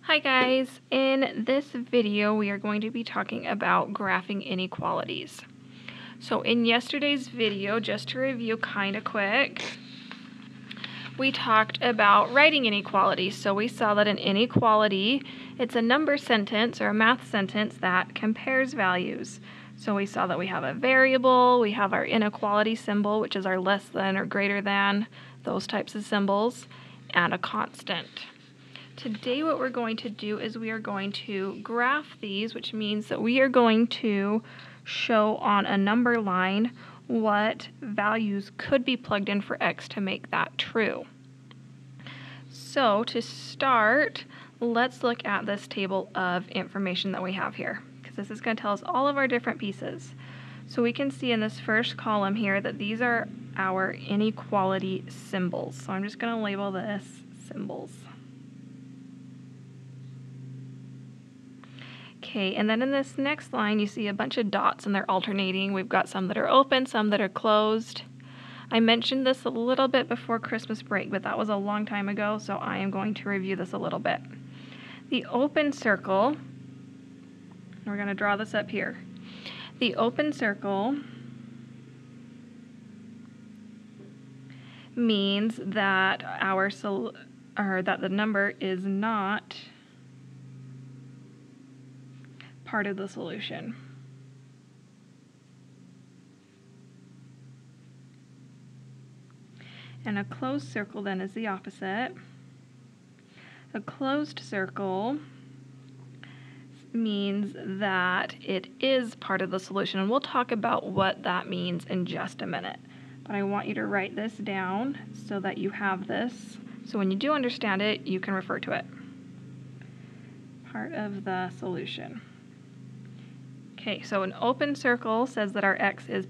Hi guys, in this video we are going to be talking about graphing inequalities. So in yesterday's video, just to review kind of quick, we talked about writing inequalities. So we saw that an inequality, it's a number sentence or a math sentence that compares values. So we saw that we have a variable, we have our inequality symbol, which is our less than or greater than, those types of symbols, and a constant. Today what we're going to do is we are going to graph these, which means that we are going to show on a number line what values could be plugged in for x to make that true. So to start, let's look at this table of information that we have here, because this is going to tell us all of our different pieces. So we can see in this first column here that these are our inequality symbols. So I'm just going to label this symbols. Okay, and then in this next line you see a bunch of dots and they're alternating. We've got some that are open, some that are closed. I mentioned this a little bit before Christmas break, but that was a long time ago, so I am going to review this a little bit. The open circle, we're going to draw this up here. The open circle means that that the number is not part of the solution. And a closed circle then is the opposite. A closed circle means that it is part of the solution, and we'll talk about what that means in just a minute. But I want you to write this down so that you have this, so when you do understand it, you can refer to it. Part of the solution. Okay, so an open circle says that our x is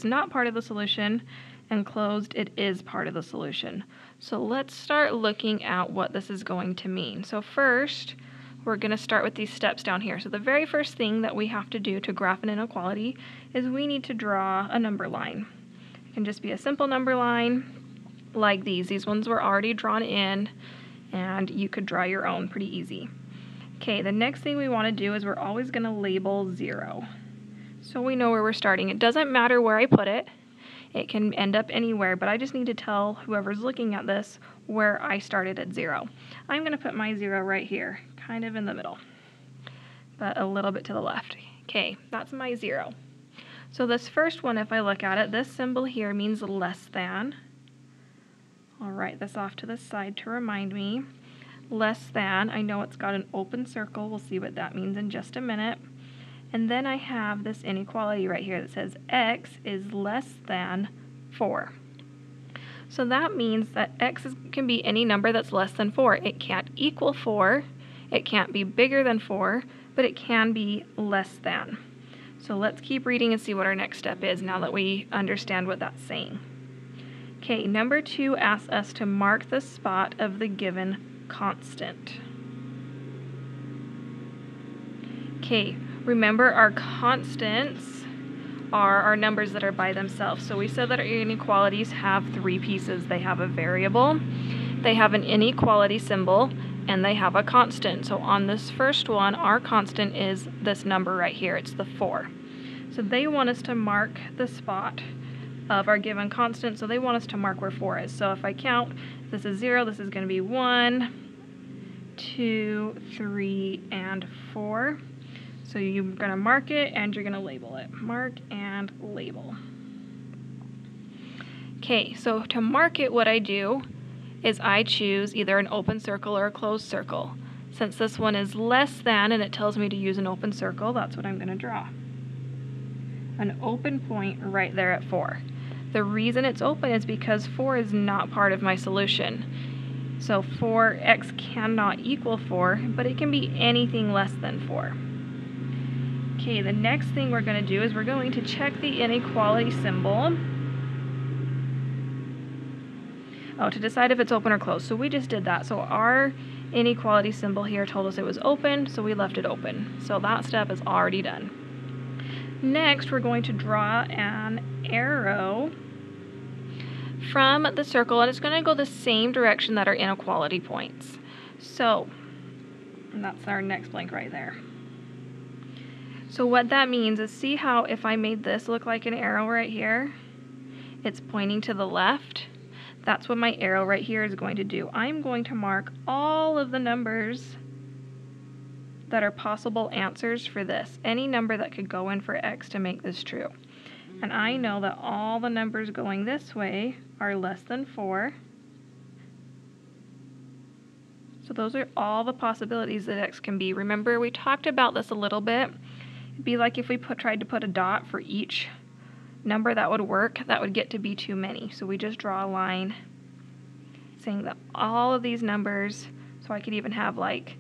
not part of the solution, and closed, it is part of the solution. So let's start looking at what this is going to mean. So first, we're going to start with these steps down here. So the very first thing that we have to do to graph an inequality is we need to draw a number line. It can just be a simple number line like these. These ones were already drawn in, and you could draw your own pretty easy. Okay, the next thing we want to do is we're always going to label 0. So we know where we're starting. It doesn't matter where I put it. It can end up anywhere, but I just need to tell whoever's looking at this where I started at 0. I'm going to put my 0 right here, kind of in the middle, but a little bit to the left. Okay, that's my 0. So this first one, if I look at it, this symbol here means less than. I'll write this off to the side to remind me. Less than, I know it's got an open circle. We'll see what that means in just a minute. And then I have this inequality right here that says x is less than 4. So that means that x can be any number that's less than 4. It can't equal 4, it can't be bigger than 4, but it can be less than. So let's keep reading and see what our next step is now that we understand what that's saying. Okay, number 2 asks us to mark the spot of the given constant. Okay, remember our constants are our numbers that are by themselves. So we said that our inequalities have 3 pieces. They have a variable, they have an inequality symbol, and they have a constant. So on this first one, our constant is this number right here. It's the 4. So they want us to mark the spot of our given constant, so they want us to mark where 4 is. So if I count, this is 0, this is going to be 1, 2, 3, and 4. So you're going to mark it and you're going to label it. Mark and label. Okay, so to mark it, what I do is I choose either an open circle or a closed circle. Since this one is less than and it tells me to use an open circle, that's what I'm going to draw. An open point right there at 4. The reason it's open is because 4 is not part of my solution. So 4x cannot equal 4, but it can be anything less than 4. Okay, the next thing we're going to do is we're going to check the inequality symbol. Oh, to decide if it's open or closed. So we just did that. So our inequality symbol here told us it was open, so we left it open. So that step is already done. Next, we're going to draw an arrow from the circle, and it's going to go the same direction that our inequality points. So And that's our next blank right there. So what that means is, see how if I made this look like an arrow right here, it's pointing to the left? That's what my arrow right here is going to do. I'm going to mark all of the numbers that are possible answers for this. Any number that could go in for x to make this true. And I know that all the numbers going this way are less than 4. So those are all the possibilities that x can be. Remember, we talked about this a little bit. It'd be like if we tried to put a dot for each number that would work, that would get to be too many. So we just draw a line saying that all of these numbers, so I could even have like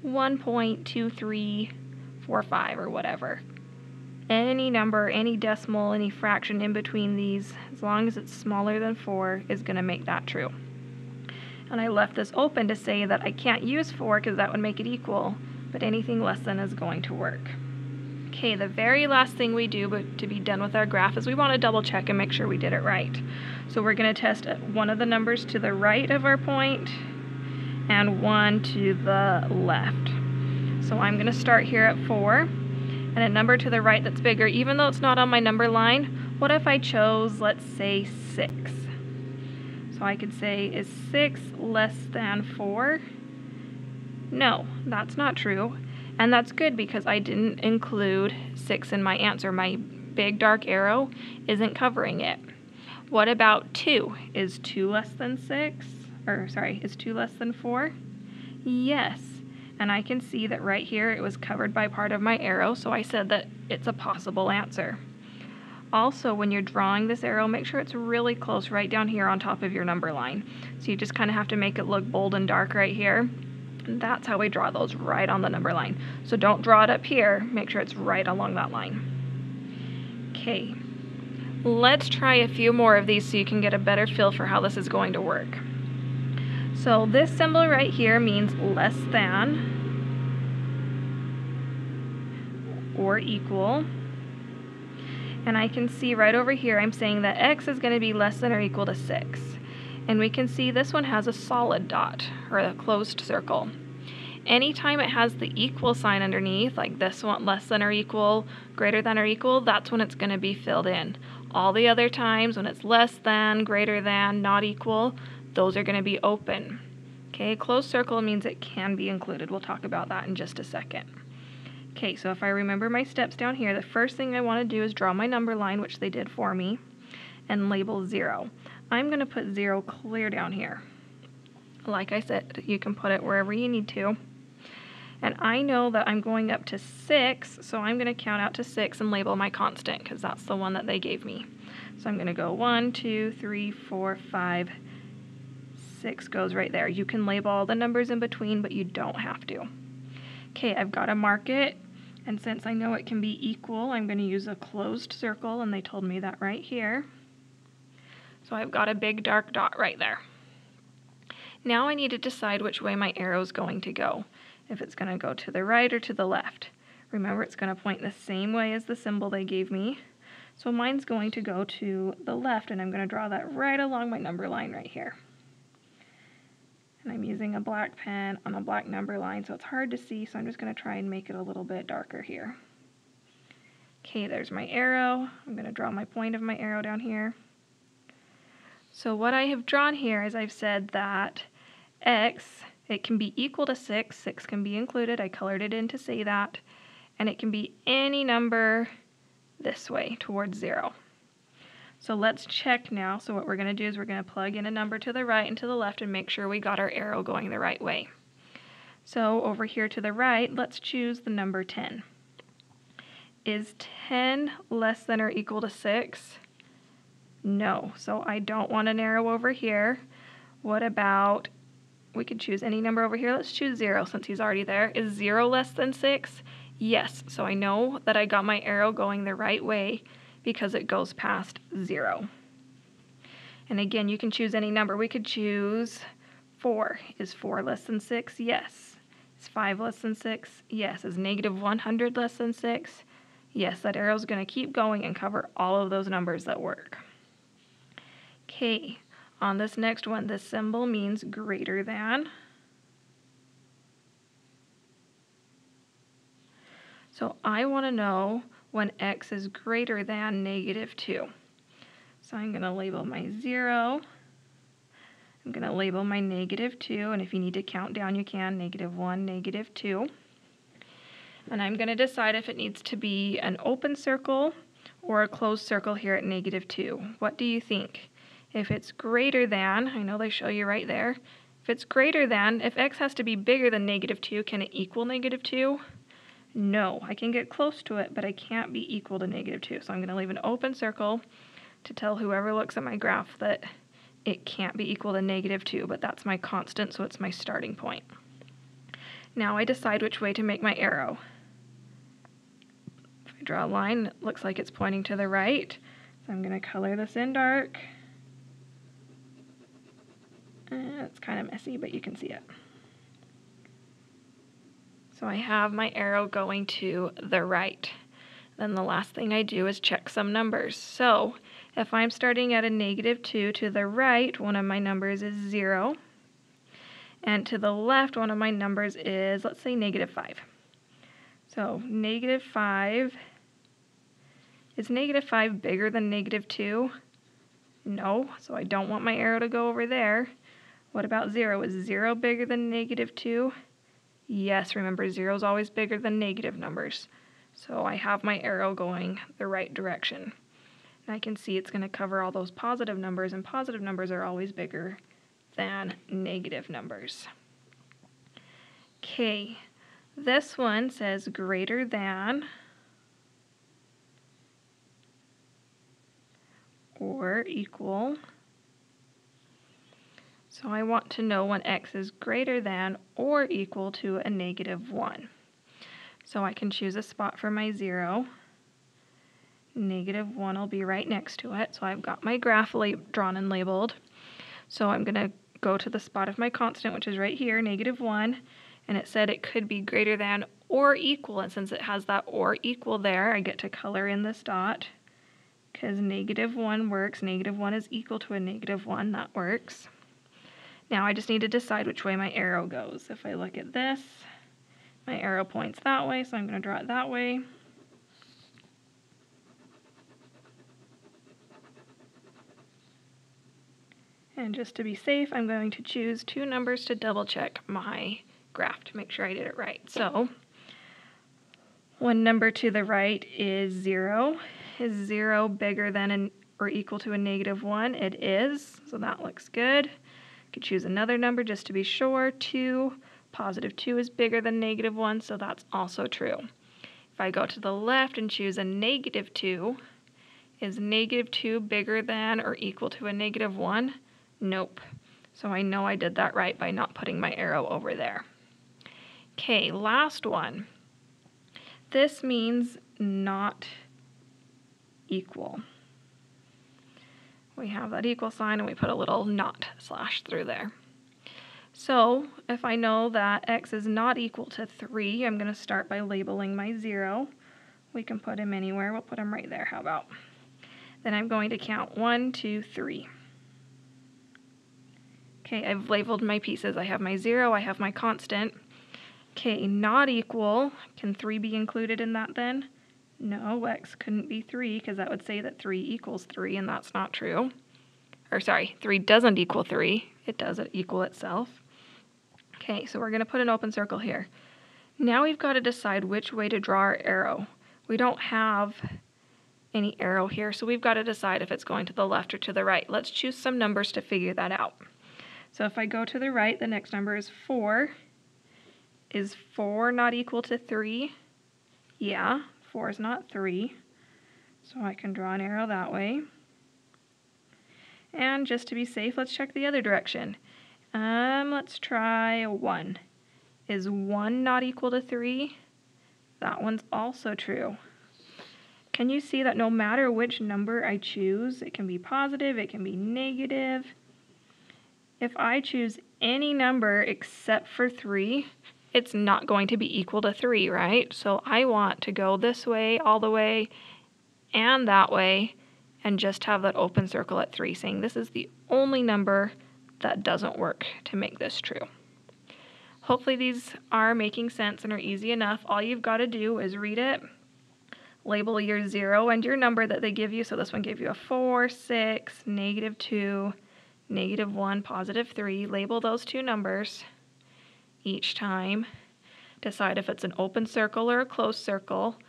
1.2345 or whatever. Any number, any decimal, any fraction in between these, as long as it's smaller than 4, is going to make that true. And I left this open to say that I can't use 4 because that would make it equal, but anything less than is going to work. Okay, the very last thing we do to be done with our graph is we want to double check and make sure we did it right. So we're going to test one of the numbers to the right of our point and one to the left. So I'm going to start here at 4, and a number to the right that's bigger, even though it's not on my number line. What if I chose, let's say, 6? So I could say, is 6 less than 4? No, that's not true. And that's good because I didn't include 6 in my answer. My big dark arrow isn't covering it. What about 2? Is 2 less than 6? Or sorry, is 2 less than 4? Yes. And I can see that right here it was covered by part of my arrow, so I said that it's a possible answer. Also, when you're drawing this arrow, make sure it's really close right down here on top of your number line. So you just kind of have to make it look bold and dark right here. And that's how we draw those, right on the number line. So don't draw it up here, make sure it's right along that line. Okay, let's try a few more of these so you can get a better feel for how this is going to work. So this symbol right here means less than or equal. And I can see right over here I'm saying that x is going to be less than or equal to 6. And we can see this one has a solid dot, or a closed circle. Anytime it has the equal sign underneath, like this one, less than or equal, greater than or equal, that's when it's going to be filled in. All the other times when it's less than, greater than, not equal, those are going to be open. Okay, closed circle means it can be included. We'll talk about that in just a second. Okay, so if I remember my steps down here, the first thing I want to do is draw my number line, which they did for me, and label 0. I'm going to put 0 clear down here. Like I said, you can put it wherever you need to. And I know that I'm going up to 6, so I'm going to count out to 6 and label my constant, because that's the one that they gave me. So I'm going to go 1, 2, 3, 4, 5, 6 goes right there. You can label all the numbers in between, but you don't have to. Okay, I've got to mark it, and since I know it can be equal, I'm going to use a closed circle, and they told me that right here. So I've got a big dark dot right there. Now I need to decide which way my arrow is going to go, if it's going to go to the right or to the left. Remember, it's going to point the same way as the symbol they gave me. So mine's going to go to the left, and I'm going to draw that right along my number line right here. And I'm using a black pen on a black number line, so it's hard to see, so I'm just going to try and make it a little bit darker here. Okay, there's my arrow. I'm going to draw my point of my arrow down here. So what I have drawn here is I've said that x, it can be equal to 6. 6 can be included. I colored it in to say that. And it can be any number this way towards 0. So let's check now. So what we're going to do is we're going to plug in a number to the right and to the left and make sure we got our arrow going the right way. So over here to the right, let's choose the number 10. Is 10 less than or equal to 6? No, so I don't want an arrow over here. What about, we could choose any number over here. Let's choose 0 since he's already there. Is 0 less than 6? Yes, so I know that I got my arrow going the right way because it goes past 0. And again, you can choose any number. We could choose 4. Is 4 less than 6? Yes. Is 5 less than 6? Yes. Is negative 100 less than 6? Yes, that arrow is going to keep going and cover all of those numbers that work. Okay, on this next one, this symbol means greater than. So I want to know when x is greater than -2. So I'm going to label my 0. I'm going to label my -2, and if you need to count down, you can, -1, -2. And I'm going to decide if it needs to be an open circle or a closed circle here at -2. What do you think? If it's greater than, I know they show you right there, if it's greater than, if x has to be bigger than -2, can it equal -2? No, I can get close to it, but I can't be equal to -2. So I'm going to leave an open circle to tell whoever looks at my graph that it can't be equal to -2, but that's my constant, so it's my starting point. Now I decide which way to make my arrow. If I draw a line, it looks like it's pointing to the right, so I'm going to color this in dark. It's kind of messy, but you can see it. So I have my arrow going to the right. Then the last thing I do is check some numbers. So if I'm starting at a -2 to the right, one of my numbers is 0. And to the left, one of my numbers is, let's say, -5. So -5, is -5 bigger than -2? No, so I don't want my arrow to go over there. What about 0? Is 0 bigger than -2? Yes, remember 0 is always bigger than negative numbers. So I have my arrow going the right direction. And I can see it's going to cover all those positive numbers, and positive numbers are always bigger than negative numbers. Okay, this one says greater than or equal. So I want to know when x is greater than or equal to a -1. So I can choose a spot for my 0. -1 will be right next to it. So I've got my graph drawn and labeled. So I'm going to go to the spot of my constant, which is right here, -1. And it said it could be greater than or equal. And since it has that or equal there, I get to color in this dot because -1 works. -1 is equal to a -1. That works. Now I just need to decide which way my arrow goes. If I look at this, my arrow points that way, so I'm going to draw it that way. And just to be safe, I'm going to choose 2 numbers to double check my graph to make sure I did it right. So one number to the right is 0. Is 0 bigger than or equal to a -1? It is, so that looks good. I could choose another number just to be sure. 2, +2 is bigger than -1, so that's also true. If I go to the left and choose a -2, is -2 bigger than or equal to a -1? Nope. So I know I did that right by not putting my arrow over there. Okay, last one. This means not equal. We have that equal sign and we put a little not slash through there. So if I know that x is not equal to 3, I'm going to start by labeling my 0. We can put him anywhere. We'll put him right there. How about? Then I'm going to count 1, 2, 3. Okay, I've labeled my pieces. I have my 0, I have my constant. Okay, not equal. Can 3 be included in that then? No, x couldn't be 3 because that would say that 3 equals 3, and that's not true. Or sorry, 3 doesn't equal 3. It doesn't equal itself. Okay, so we're going to put an open circle here. Now we've got to decide which way to draw our arrow. We don't have any arrow here, so we've got to decide if it's going to the left or to the right. Let's choose some numbers to figure that out. So if I go to the right, the next number is 4. Is 4 not equal to 3? Yeah. 4 is not 3, so I can draw an arrow that way. And just to be safe, let's check the other direction. Let's try a 1. Is 1 not equal to 3? That one's also true. Can you see that no matter which number I choose, it can be positive, it can be negative. If I choose any number except for 3, it's not going to be equal to 3, right? So I want to go this way, all the way, and that way, and just have that open circle at 3, saying this is the only number that doesn't work to make this true. Hopefully these are making sense and are easy enough. All you've got to do is read it, label your 0 and your number that they give you. So this one gave you a 4, 6, -2, -1, +3. Label those two numbers each time. Decide if it's an open circle or a closed circle.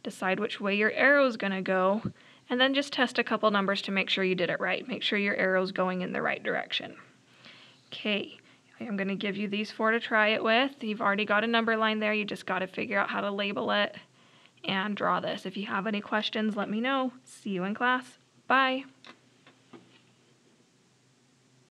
Decide which way your arrow is going to go. And then just test a couple numbers to make sure you did it right. Make sure your arrow's going in the right direction. Okay, I'm going to give you these 4 to try it with. You've already got a number line there. You just got to figure out how to label it and draw this. If you have any questions, let me know. See you in class. Bye.